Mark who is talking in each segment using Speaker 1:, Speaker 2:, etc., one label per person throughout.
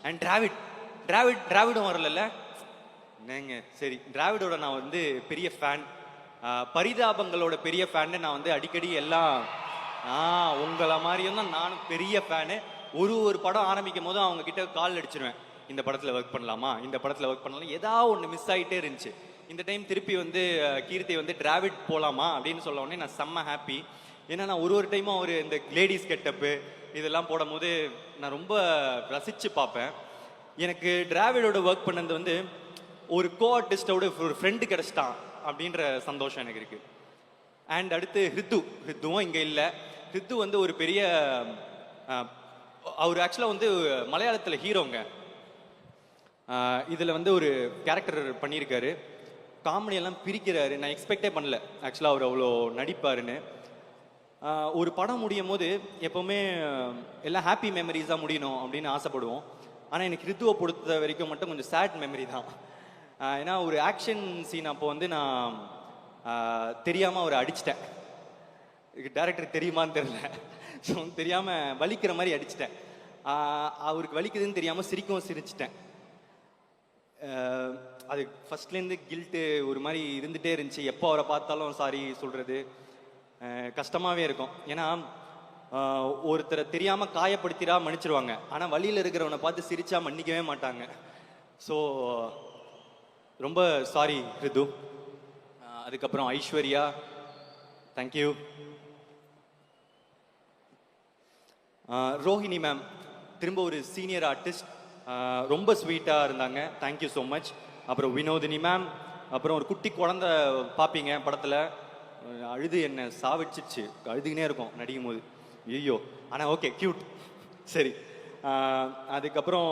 Speaker 1: And டிராவிடும் வரல. என்னங்க சரி, டிராவிடோட நான் வந்து பெரிய ஃபேன், பரிதாபங்களோட பெரிய ஃபேன்னு நான் வந்து அடிக்கடி எல்லாம் உங்களை மாதிரியும் தான் நானும் பெரிய ஃபேனு. ஒரு படம் ஆரம்பிக்கும் போது அவங்க கிட்ட கால் அடிச்சிருவேன், இந்த படத்தில் ஒர்க் பண்ணலாமா, இந்த படத்தில் ஒர்க் பண்ணலாம். ஏதாவது ஒன்று மிஸ் ஆகிட்டே இருந்துச்சு. இந்த டைம் திருப்பி வந்து கீர்த்தி வந்து டிராவிட் போகலாமா அப்படின்னு சொல்ல உடனே நான் செம்ம ஹாப்பி. ஏன்னா நான் ஒரு டைமும் அவர் இந்த லேடிஸ் கெட்டப்பு இதெல்லாம் போடும் போது நான் ரொம்ப ரசித்து பார்ப்பேன். எனக்கு டிராவிடோட ஒர்க் பண்ணது வந்து ஒரு கோ ஆர்டிஸ்டோட ஒரு ஃப்ரெண்டு கிடச்சிட்டான் அப்படின்ற சந்தோஷம் எனக்கு இருக்குது. அண்ட் அடுத்து ஹித்துவும் இங்கே இல்லை. ஹித்து வந்து ஒரு பெரிய அவர் ஆக்சுவலாக வந்து மலையாளத்தில் ஹீரோங்க. இதில் வந்து ஒரு கேரக்டர் பண்ணியிருக்காரு, காமெடியெல்லாம் பிரிக்கிறாரு. நான் எக்ஸ்பெக்டே பண்ணல ஆக்சுவலாக அவர் அவ்வளோ நடிப்பாருன்னு. ஒரு படம் முடியும் போது எப்போவுமே எல்லாம் ஹாப்பி மெமரிஸாக முடியணும் அப்படின்னு ஆசைப்படுவோம். ஆனால் எனக்கு ஹித்துவை பொறுத்த வரைக்கும் மட்டும் கொஞ்சம் சேட் மெமரி தான். ஏன்னா ஒரு ஆக்ஷன் சீன் அப்போ வந்து நான் தெரியாமல் அவரை அடிச்சிட்டேன். டேரக்டருக்கு தெரியுமான்னு தெரியல, ஸோ தெரியாமல் வலிக்கிற மாதிரி அடிச்சிட்டேன். அவருக்கு வலிக்குதுன்னு தெரியாமல் சிரிச்சிட்டேன். அது ஃபர்ஸ்ட்லேருந்து கில்ட்டு ஒரு மாதிரி இருந்துகிட்டே இருந்துச்சு. எப்போ அவரை பார்த்தாலும் சாரி சொல்கிறது கஷ்டமாகவே இருக்கும். ஏன்னா ஒருத்தரை தெரியாமல் காயப்படுத்திடா மன்னிச்சிருவாங்க, ஆனால் வழியில் இருக்கிறவனை பார்த்து சிரிச்சா மன்னிக்கவே மாட்டாங்க. ஸோ ரொம்ப சாரி ரிது. அதுக்கப்புறம் ஐஸ்வர்யா, தேங்க்யூ. ரோஹிணி மேம் திரும்ப ஒரு சீனியர் ஆர்டிஸ்ட், ரொம்ப ஸ்வீட்டாக இருந்தாங்க, தேங்க்யூ ஸோ மச். அப்புறம் வினோதினி மேம், அப்புறம் ஒரு குட்டி குழந்த பார்ப்பீங்க படத்தில், அழுது என்னை சாவிச்சிச்சு, அழுதுகினே இருக்கும் நடிக்கும் போது, ஐயோ. ஆனால் ஓகே கியூட், சரி. அதுக்கப்புறம்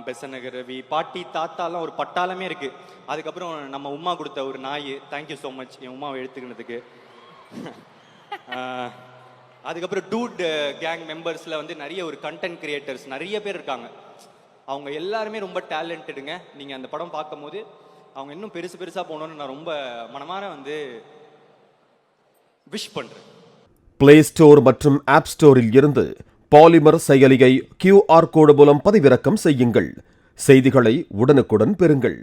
Speaker 1: பெசநகர் ரவி, பாட்டி தாத்தாலாம் ஒரு பட்டாளமே இருக்குது. அதுக்கப்புறம் நம்ம உமா கொடுத்த ஒரு நாய், தேங்க்யூ ஸோ மச் என் உமாவை எடுத்துக்கினதுக்கு. அதுக்கப்புறம் டூட் கேங் மெம்பர்ஸில் வந்து நிறைய ஒரு கண்டென்ட் கிரியேட்டர்ஸ் நிறைய பேர் இருக்காங்க. அவங்க எல்லாருமே ரொம்ப டேலண்டடுங்க. நீங்கள் அந்த படம் பார்க்கும் போது அவங்க இன்னும் பெருசாக போகணுன்னு நான் ரொம்ப மனமார வந்து விஷ் பண்ணுறேன்.
Speaker 2: பிளே ஸ்டோர் மற்றும் ஆப் ஸ்டோரில் இருந்து பாலிமர் செயலியை QR கோடு மூலம் பதிவிறக்கம் செய்யுங்கள். செய்திகளை உடனுக்குடன் பெறுங்கள்.